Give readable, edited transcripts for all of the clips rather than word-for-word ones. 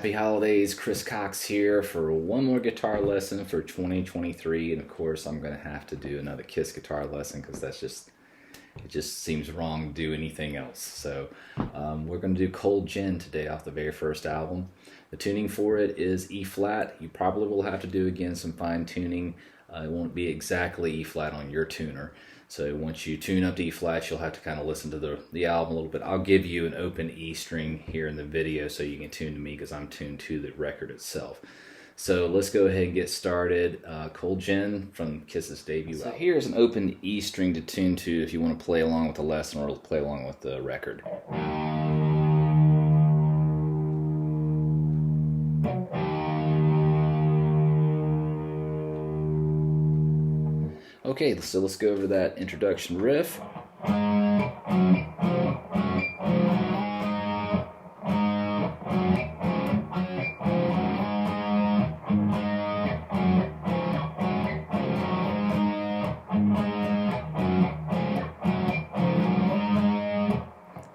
happy holidays. Chris Cox here for one more guitar lesson for 2023, and of course I'm going to have to do another Kiss guitar lesson because it just seems wrong to do anything else. So we're going to do Cold Gin today off the very first album. The tuning for it is E flat. You probably will have to do again some fine tuning. It won't be exactly E flat on your tuner. So once you tune up to E flat, you'll have to kind of listen to the album a little bit. I'll give you an open E string here in the video so you can tune to me because I'm tuned to the record itself. So let's go ahead and get started. Cold Gin from Kiss's debut album. So here's an open E string to tune to if you want to play along with the lesson or play along with the record. Okay, so let's go over that introduction riff.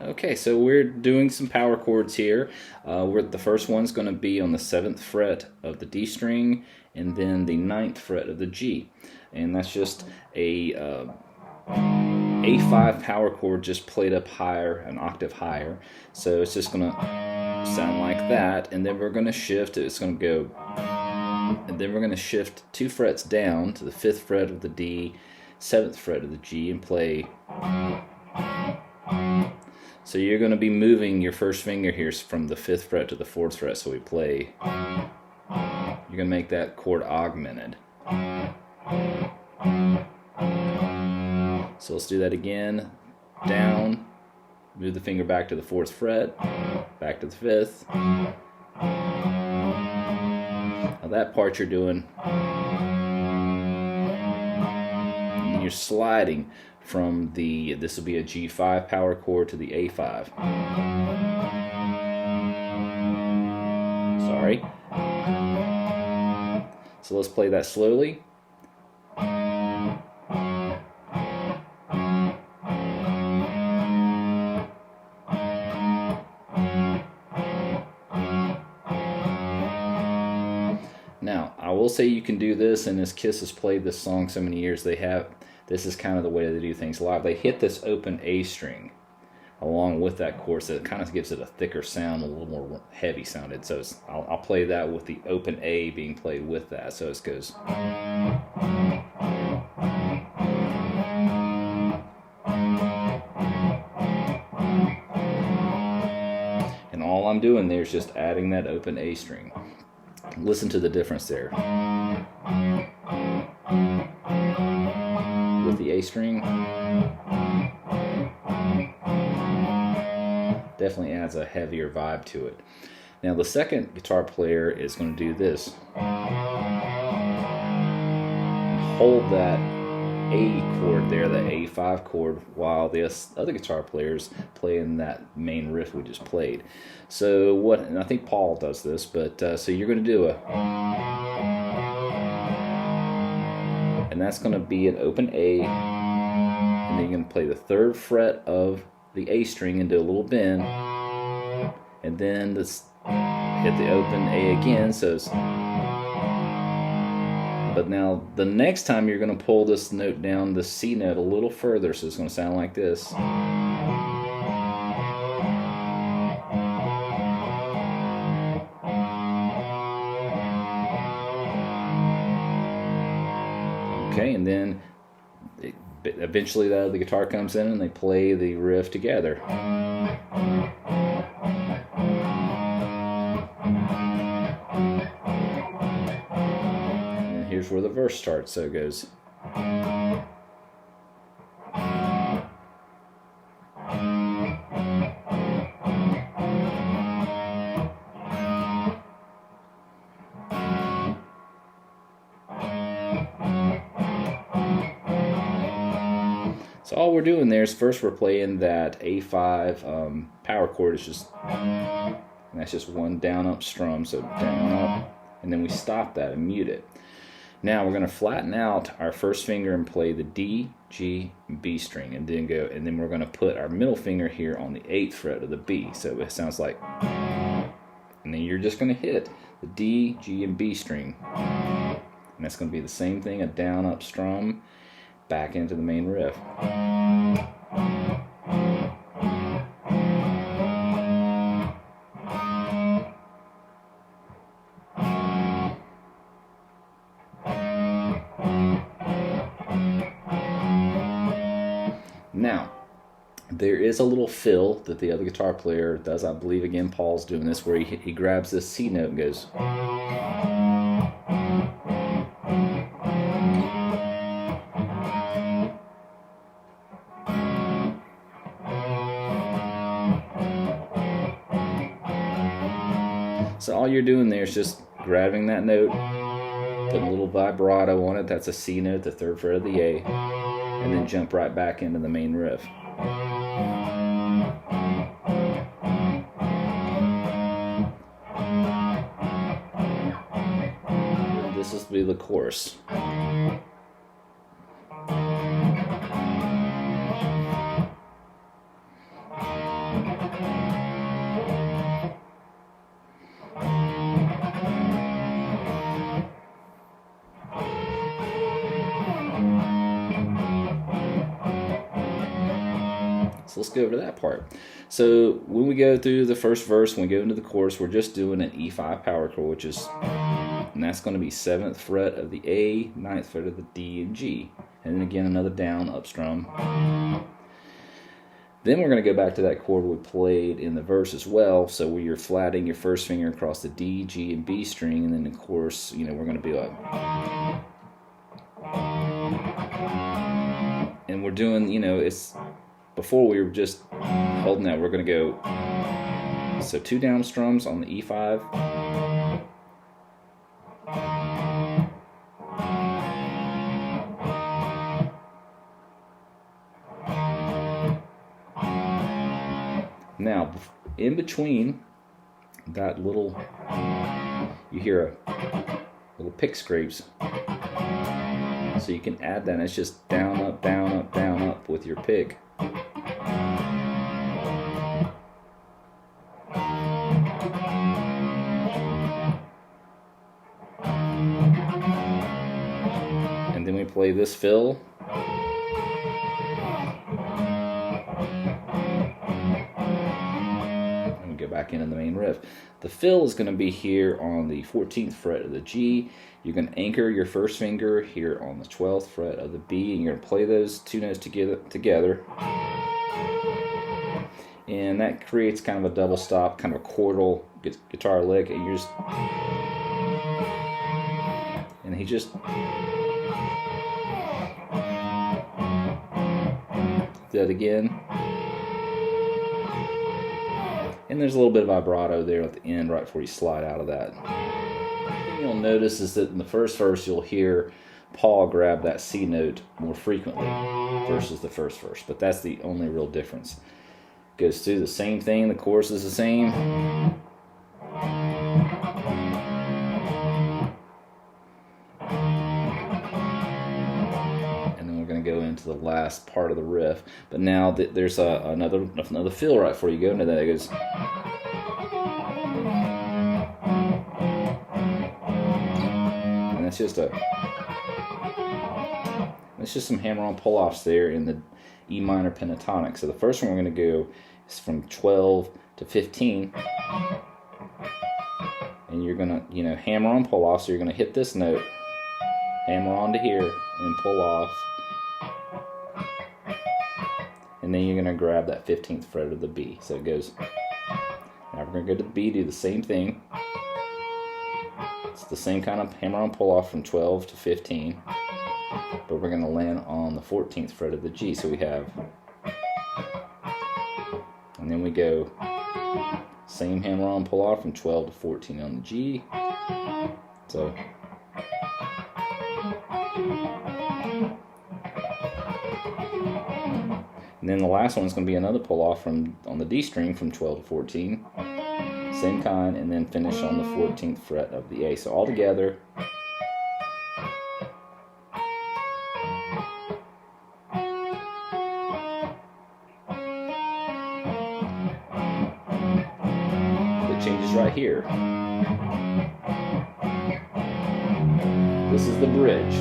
Okay, so we're doing some power chords here. The first one's going to be on the 7th fret of the D string and then the 9th fret of the G. And that's just a A5 power chord just played up higher, an octave higher. So it's just going to sound like that, and then we're going to shift. It's going to go, and then we're going to shift 2 frets down to the 5th fret of the D, 7th fret of the G, and play. So you're going to be moving your first finger here from the 5th fret to the 4th fret. So we play. You're going to make that chord augmented. So let's do that again. Down, move the finger back to the 4th fret, back to the 5th. Now that part you're doing, you're sliding from this will be a G5 power chord to the A5. Sorry. So let's play that slowly. Now, I will say you can do this, and as Kiss has played this song so many years, this is kind of the way they do things live. They hit this open A string along with that chord, so it kind of gives it a thicker sound, a little more heavy sounded. So I'll play that with the open A being played with that. So it goes. And all I'm doing there is just adding that open A string. Listen to the difference there. With the A string, definitely adds a heavier vibe to it. Now the second guitar player is going to do this. Hold that A chord there, the A5 chord, while the other guitar players play in that main riff we just played. So and I think Paul does this, but so you're going to do and that's going to be an open A, and then you're going to play the 3rd fret of the A string and do a little bend, and then hit the open A again. But now the next time you're going to pull this note down, the C note, a little further, so it's going to sound like this. Okay, and then eventually the guitar comes in and they play the riff together. And here's where the verse starts, so it goes. So all we're doing there is first we're playing that A5 power chord. It's just, and that's just one down up strum, so down up, and then we stop that and mute it. Now we're going to flatten out our first finger and play the D, G, and B string, and then we're going to put our middle finger here on the 8th fret of the B. So it sounds like, And then you're just going to hit the D, G, and B string. And that's going to be the same thing, a down, up strum, back into the main riff. Now, there is a little fill that the other guitar player does. I believe, again, Paul's doing this, where he grabs this C note and goes. So all you're doing there is just grabbing that note, putting a little vibrato on it. That's a C note, the 3rd fret of the A, and then jump right back into the main riff. This is to be the chorus. So let's go over that part. So when we go through the first verse, when we go into the chorus, we're just doing an E5 power chord, which is, and that's going to be 7th fret of the A, 9th fret of the D and G. And then again, another down, up strum. Then we're going to go back to that chord we played in the verse as well. So where you're flatting your first finger across the D, G, and B string, and then of course, you know, we're going to be like, and we're doing, you know, it's, before we were just holding that, we're going to go, so 2 down strums on the E5. Now, in between that little, you hear a little pick scrapes. So you can add that, and it's just down, up, down, up, down, up with your pick. And then we play this fill. Back into the main riff. The fill is going to be here on the 14th fret of the G. You're going to anchor your first finger here on the 12th fret of the B, and you're going to play those 2 notes together. And that creates kind of a double stop, kind of a chordal guitar lick, and you're just, and he just do that again. And there's a little bit of vibrato there at the end, right before you slide out of that. What you'll notice is that in the first verse, you'll hear Paul grab that C note more frequently versus the first verse. But that's the only real difference. Goes through the same thing, the chorus is the same. And then we're going to go into the last part of the riff. But now there's another fill right before you go into that. It goes. And that's just some hammer-on pull-offs there in the E minor pentatonic. So the first one we're going to go is from 12 to 15. And you're going to, you know, hammer on pull off. So you're going to hit this note, hammer on to here, and pull off. And then you're going to grab that 15th fret of the B. So it goes. Now we're going to go to the B, do the same thing. It's the same kind of hammer on pull off from 12 to 15. But we're going to land on the 14th fret of the G. So we have, and then we go same hammer on pull off from 12 to 14 on the G. So and then the last one is going to be another pull off on the D string from 12 to 14. Same kind, and then finish on the 14th fret of the A. So all together. changes right here. This is the bridge.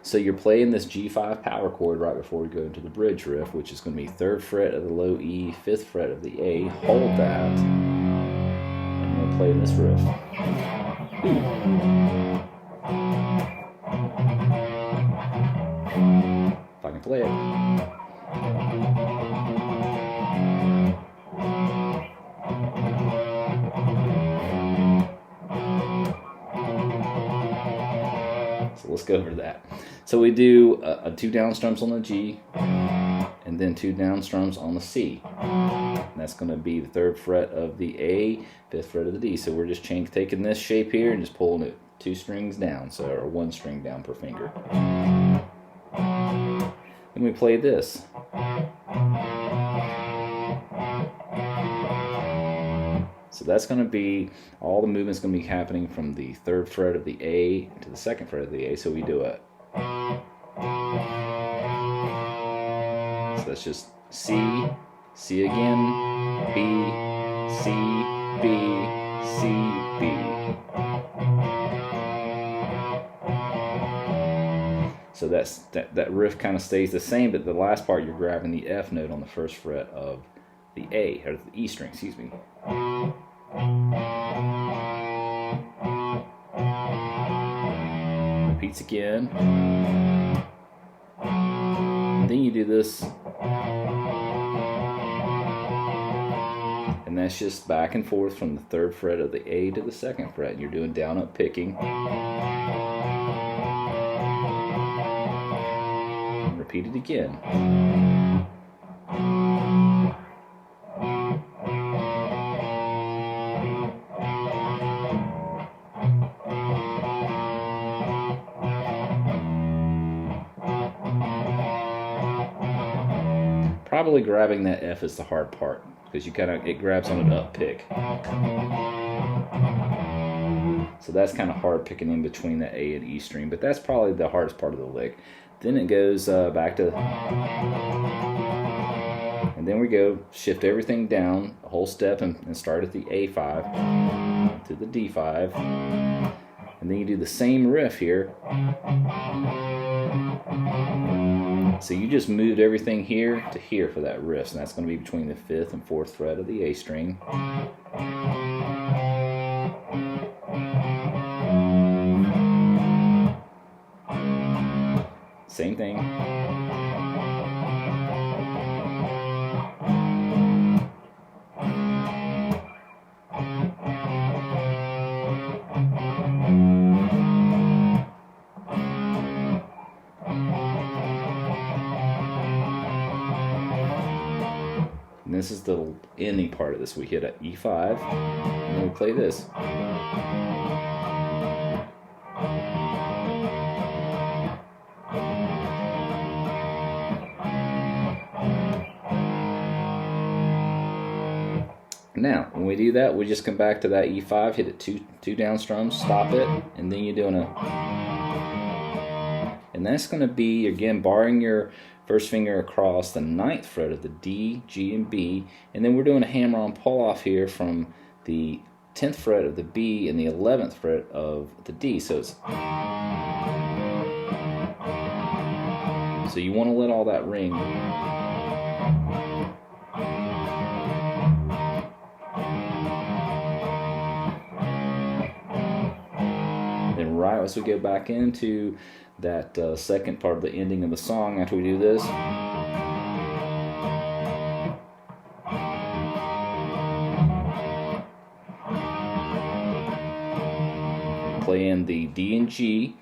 So you're playing this G5 power chord right before we go into the bridge riff, which is going to be 3rd fret of the low E, 5th fret of the A. Hold that, and we're playing this riff. If I can play it. So let's go over that. So we do 2 down strums on the G, and then 2 down strums on the C. And that's going to be the 3rd fret of the A, 5th fret of the D. So we're just taking this shape here and just pulling it 2 strings down, so or 1 string down per finger. Then we play this. So that's going to be, all the movement's going to be happening from the 3rd fret of the A to the 2nd fret of the A. So we do it. So that's just C, C again, B, C, B, C, B. So that riff kind of stays the same, but the last part you're grabbing the F note on the 1st fret of the A, or the E string, excuse me. Repeats again. And then you do this. And that's just back and forth from the 3rd fret of the A to the 2nd fret. You're doing down up picking. And repeat it again. Probably grabbing that F is the hard part, because it grabs on an up pick. So that's kind of hard picking in between the A and E string, but that's probably the hardest part of the lick. Then it goes back to, and then we go shift everything down a whole step and start at the A5 to the D5, and then you do the same riff here. So you just moved everything here to here for that riff, and that's going to be between the 5th and 4th fret of the A string. Same thing. And this is the ending part of this. We hit an E5, and then we play this. Now, when we do that, we just come back to that E5, hit it two down strums, stop it, and then you're doing and that's going to be, again, barring your first finger across the 9th fret of the D, G, and B, and then we're doing a hammer-on pull-off here from the 10th fret of the B and the 11th fret of the D. So you want to let all that ring. Then right as we go back into that second part of the ending of the song, after we do this, play in the D and G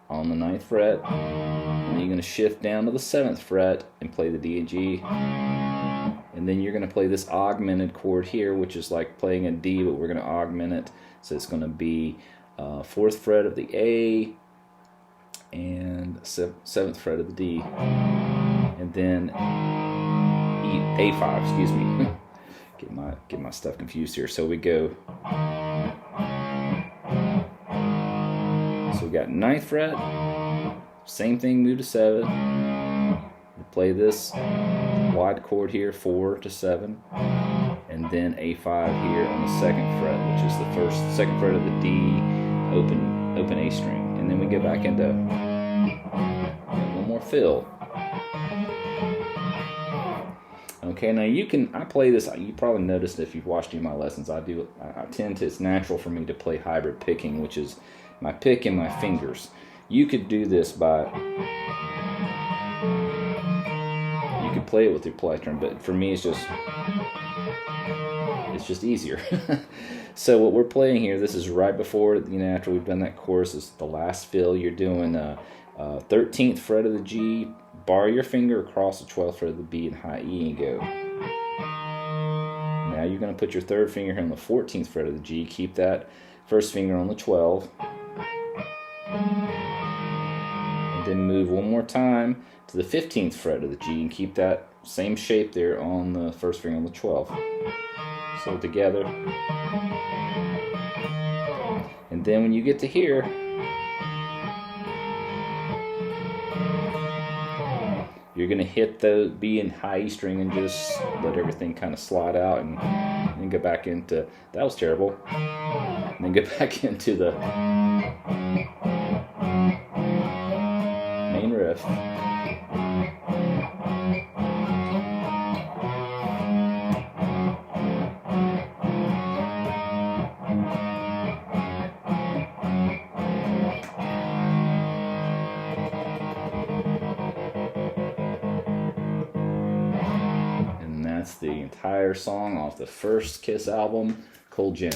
on the 9th fret, and then you're going to shift down to the 7th fret and play the D and G, and then you're going to play this augmented chord here, which is like playing a D, but we're going to augment it, so it's going to be 4th fret of the A and 7th fret of the D, and then A5, excuse me. Get my stuff confused here. So we go, so we got 9th fret, same thing, move to 7, we play this wide chord here, 4 to 7, and and then A5 here on the 2nd fret, which is the second fret of the D, open A string, and then we go back into one more fill. Okay, now I play this, you probably noticed if you've watched any of my lessons, I tend to, it's natural for me to play hybrid picking, which is my pick and my fingers. You could do this by, you could play it with your plectrum, but for me it's just easier. So what we're playing here, this is right before, after we've done that chorus, is the last fill. You're doing 13th fret of the G, bar your finger across the 12th fret of the B and high E and go. Now you're going to put your 3rd finger here on the 14th fret of the G, keep that 1st finger on the 12, and then move one more time to the 15th fret of the G and keep that same shape there on the 1st finger on the 12. So together. And then when you get to here, you're going to hit the B and high E string and just let everything kind of slide out, and then go back into, that was terrible, and then go back into the main riff. That's the entire song off the first Kiss album, Cold Gin.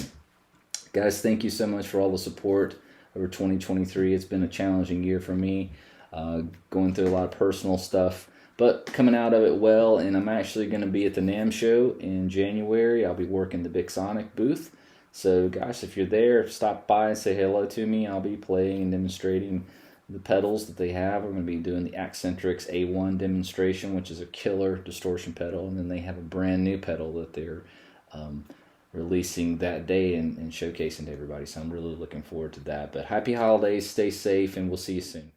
Guys, thank you so much for all the support over 2023. It's been a challenging year for me, going through a lot of personal stuff, but coming out of it well. And I'm actually going to be at the NAMM show in January. I'll be working the Bixonix booth. So guys, if you're there, stop by and say hello to me. I'll be playing and demonstrating the pedals that they have. We're going to be doing the Axentrix A1 demonstration, which is a killer distortion pedal, and then they have a brand new pedal that they're releasing that day and showcasing to everybody. So I'm really looking forward to that. But happy holidays, stay safe, and we'll see you soon.